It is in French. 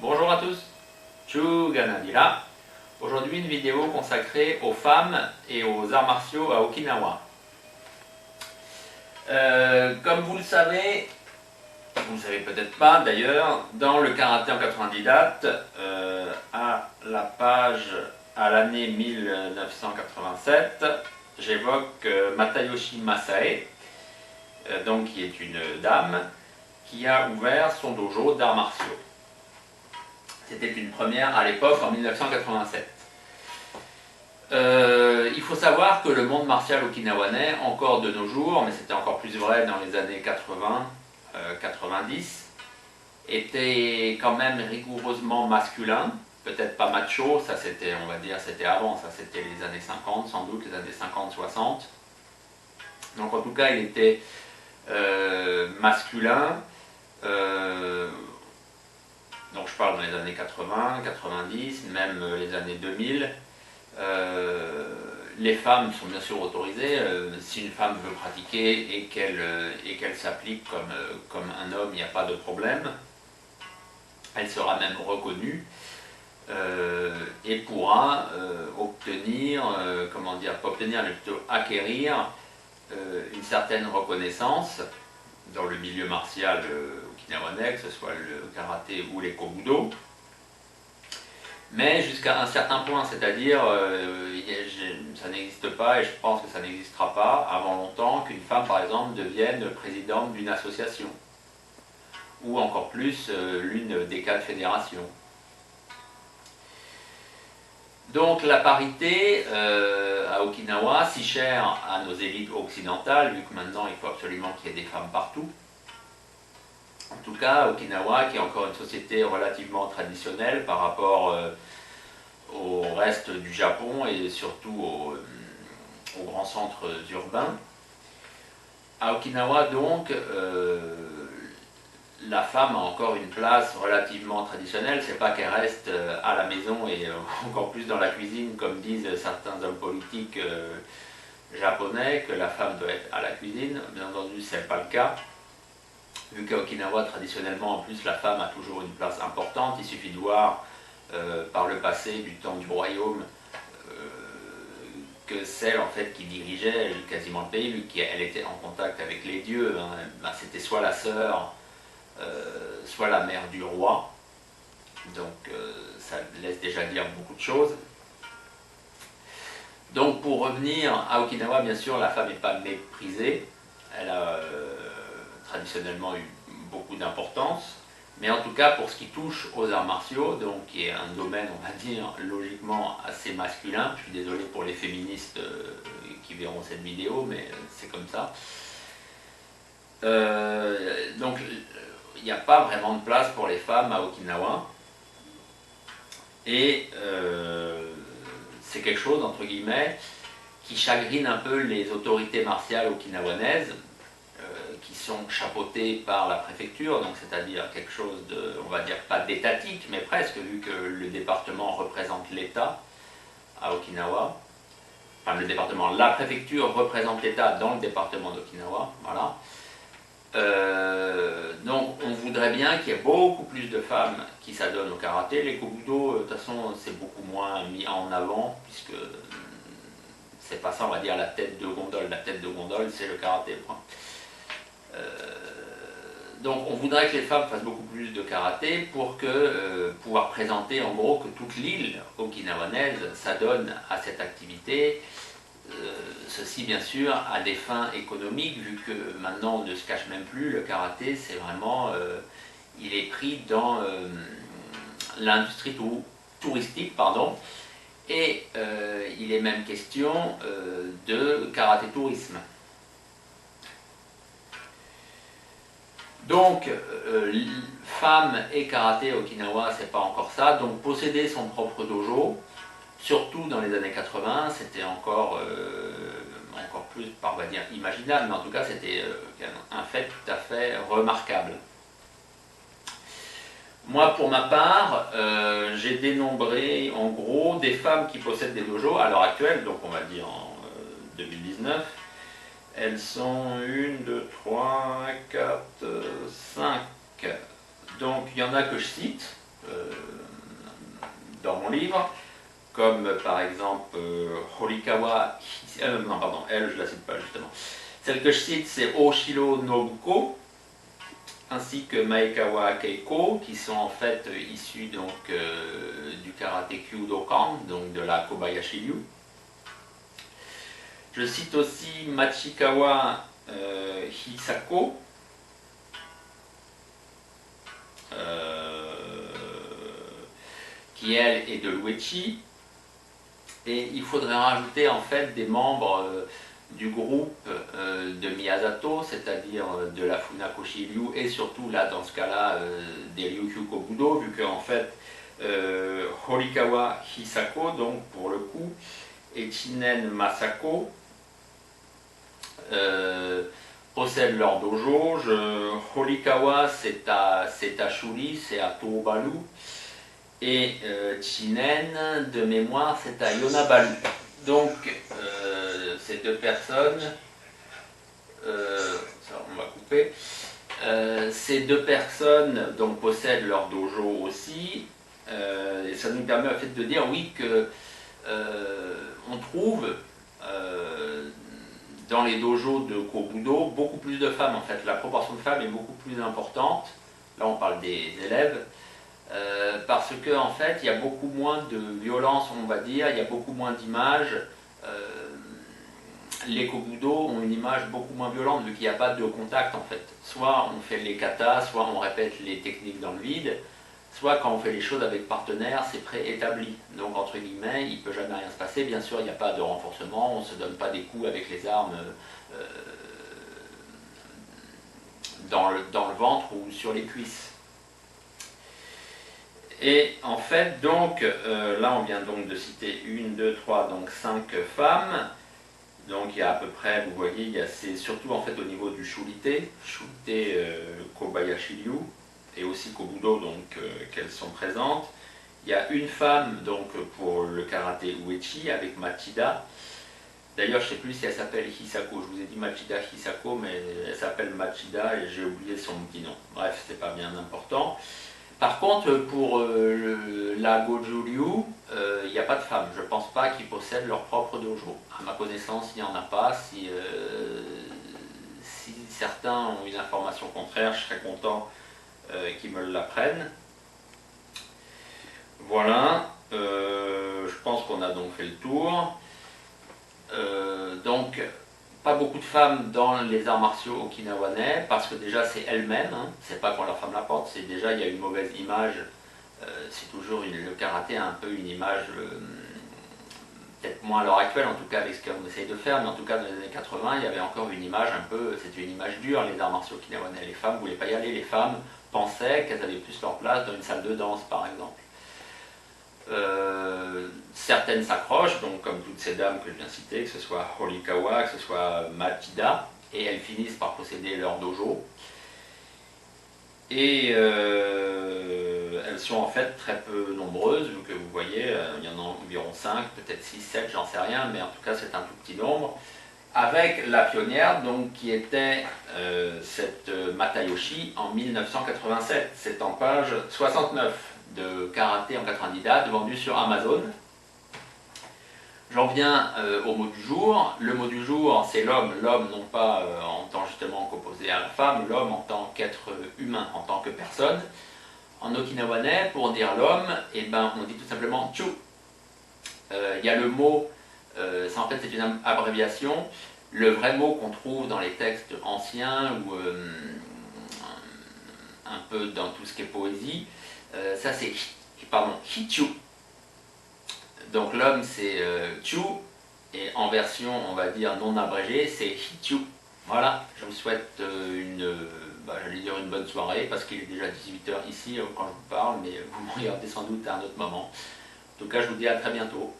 Bonjour à tous, Chuganadira. Aujourd'hui une vidéo consacrée aux femmes et aux arts martiaux à Okinawa. Comme vous le savez peut-être pas d'ailleurs, dans le karaté en 90 dates, à la page à l'année 1987, j'évoque Matayoshi Masae, donc qui est une dame, qui a ouvert son dojo d'arts martiaux. C'était une première à l'époque en 1987. Il faut savoir que le monde martial okinawanais, encore de nos jours, mais c'était encore plus vrai dans les années 80-90, était quand même rigoureusement masculin, peut-être pas macho, ça c'était, on va dire, c'était avant, ça c'était les années 50, sans doute les années 50-60. Donc en tout cas, il était masculin. Donc je parle dans les années 80, 90, même les années 2000. Les femmes sont bien sûr autorisées. Si une femme veut pratiquer et qu'elle s'applique comme un homme, il n'y a pas de problème. Elle sera même reconnue et pourra obtenir, comment dire, pas obtenir, mais plutôt acquérir une certaine reconnaissance dans le milieu martial okinawanais, que ce soit le karaté ou les kobudo, mais jusqu'à un certain point, c'est-à-dire ça n'existe pas et je pense que ça n'existera pas avant longtemps qu'une femme par exemple devienne présidente d'une association ou encore plus l'une des 4 fédérations. Donc la parité à Okinawa, si chère à nos élites occidentales, vu que maintenant il faut absolument qu'il y ait des femmes partout. En tout cas, Okinawa, qui est encore une société relativement traditionnelle par rapport au reste du Japon et surtout aux grands centres urbains. À Okinawa, donc, la femme a encore une place relativement traditionnelle. C'est pas qu'elle reste à la maison et encore plus dans la cuisine, comme disent certains hommes politiques japonais, que la femme doit être à la cuisine. Bien entendu, c'est pas le cas. Vu qu'à Okinawa, traditionnellement, en plus, la femme a toujours une place importante. Il suffit de voir par le passé, du temps du royaume, que celle en fait qui dirigeait quasiment le pays, vu qu'elle était en contact avec les dieux, hein, ben, c'était soit la sœur, soit la mère du roi. Donc ça laisse déjà dire beaucoup de choses. Donc pour revenir à Okinawa, bien sûr, la femme n'est pas méprisée. Elle a traditionnellement eu beaucoup d'importance. Mais en tout cas, pour ce qui touche aux arts martiaux, donc qui est un domaine, on va dire, logiquement assez masculin, je suis désolé pour les féministes qui verront cette vidéo, mais c'est comme ça. Donc, il n'y a pas vraiment de place pour les femmes à Okinawa. Et c'est quelque chose, entre guillemets, qui chagrine un peu les autorités martiales okinawanaises, qui sont chapeautés par la préfecture, donc c'est-à-dire quelque chose de, on va dire, pas d'étatique, mais presque, vu que le département représente l'État à Okinawa. Enfin, le département, la préfecture représente l'État dans le département d'Okinawa, voilà. Donc on voudrait bien qu'il y ait beaucoup plus de femmes qui s'adonnent au karaté. Les kobudo, de toute façon, c'est beaucoup moins mis en avant, puisque c'est pas ça, on va dire, la tête de gondole. La tête de gondole, c'est le karaté, point. Donc on voudrait que les femmes fassent beaucoup plus de karaté pour pouvoir présenter en gros que toute l'île okinawanaise s'adonne à cette activité. Ceci bien sûr à des fins économiques, vu que maintenant on ne se cache même plus, le karaté c'est vraiment, il est pris dans l'industrie touristique, pardon, et il est même question de karaté tourisme. Donc, femme et karaté à Okinawa, c'est pas encore ça. Donc, posséder son propre dojo, surtout dans les années 80, c'était encore plus, on va dire, imaginable, mais en tout cas, c'était un fait tout à fait remarquable. Moi, pour ma part, j'ai dénombré en gros des femmes qui possèdent des dojos à l'heure actuelle, donc on va dire en 2019. Elles sont 1, 2, 3, 4, 5. Donc il y en a que je cite, dans mon livre, comme par exemple Horikawa, non pardon, elle je la cite pas justement. Celle que je cite c'est Oshiro Nobuko, ainsi que Maekawa Keiko, qui sont en fait issus donc, du karaté Kyudokan, donc de la Kobayashi Ryu. Je cite aussi Machikawa Hisako, qui elle est de l'Uechi, et il faudrait rajouter en fait des membres du groupe de Miyazato, c'est-à-dire de la Funakoshi Ryu, et surtout là dans ce cas-là des Ryukyu Kobudo, vu que en fait Horikawa Hisako, donc pour le coup, et Chinen Masako possèdent leur dojo. Horikawa c'est à Shuri, c'est à Tohobaru, et Chinen de mémoire c'est à Yonabaru. Donc ces deux personnes, ça on va couper, ces deux personnes donc possèdent leur dojo aussi, et ça nous permet en fait de dire oui que on trouve dans les dojos de Kobudo beaucoup plus de femmes en fait, la proportion de femmes est beaucoup plus importante, là on parle des élèves, parce que en fait il y a beaucoup moins de violence on va dire, il y a beaucoup moins d'images, les Kobudo ont une image beaucoup moins violente vu qu'il n'y a pas de contact en fait, soit on fait les katas, soit on répète les techniques dans le vide, soit quand on fait les choses avec partenaires, c'est préétabli. Donc entre guillemets, il ne peut jamais rien se passer. Bien sûr, il n'y a pas de renforcement, on ne se donne pas des coups avec les armes dans le ventre ou sur les cuisses. Et en fait, donc, là on vient donc de citer 1, 2, 3, donc 5 femmes. Donc il y a à peu près, vous voyez, c'est surtout en fait au niveau du Shurite, Kobayashi Ryu, et aussi Kobudo, donc qu'elles sont présentes. Il y a une femme donc pour le karaté Uechi avec Machida. D'ailleurs, je ne sais plus si elle s'appelle Hisako. Je vous ai dit Machida Hisako, mais elle s'appelle Machida et j'ai oublié son petit nom. Bref, c'est pas bien important. Par contre, pour la Goju Ryu, il n'y a pas de femmes. Je ne pense pas qu'ils possèdent leur propre dojo. À ma connaissance, il n'y en a pas. Si certains ont une information contraire, je serais content qui me l'apprennent. Voilà, je pense qu'on a donc fait le tour. Donc, pas beaucoup de femmes dans les arts martiaux okinawanais, parce que déjà c'est elles-mêmes, hein, c'est pas qu'on leur ferme la porte, c'est déjà il y a une mauvaise image, c'est toujours le karaté a un peu une image, peut-être moins à l'heure actuelle, en tout cas avec ce qu'on essaye de faire, mais en tout cas dans les années 80, il y avait encore une image un peu, c'était une image dure, les arts martiaux okinawanais, les femmes ne voulaient pas y aller, les femmes pensaient qu'elles avaient plus leur place dans une salle de danse par exemple. Certaines s'accrochent, donc comme toutes ces dames que je viens de citer, que ce soit Horikawa, que ce soit Machida, et elles finissent par posséder leur dojo. Et elles sont en fait très peu nombreuses, vu que vous voyez, il y en a environ 5, peut-être 6, 7, j'en sais rien, mais en tout cas c'est un tout petit nombre. Avec la pionnière, donc, qui était cette Matayoshi en 1987, c'est en page 69 de Karaté en 90 dates, vendu sur Amazon. J'en viens au mot du jour. Le mot du jour, c'est l'homme. L'homme non pas en tant justement qu'opposé à la femme, l'homme en tant qu'être humain, en tant que personne. En okinawanais, pour dire l'homme, eh ben, on dit tout simplement chu. Il y a le mot, ça en fait c'est une abréviation. Le vrai mot qu'on trouve dans les textes anciens ou un peu dans tout ce qui est poésie, ça c'est hichu. Donc l'homme c'est chu, et en version on va dire non abrégée c'est hichu. Voilà, je vous souhaite j'allais dire une bonne soirée parce qu'il est déjà 18 h ici quand je vous parle, mais vous me regardez sans doute à un autre moment. En tout cas je vous dis à très bientôt.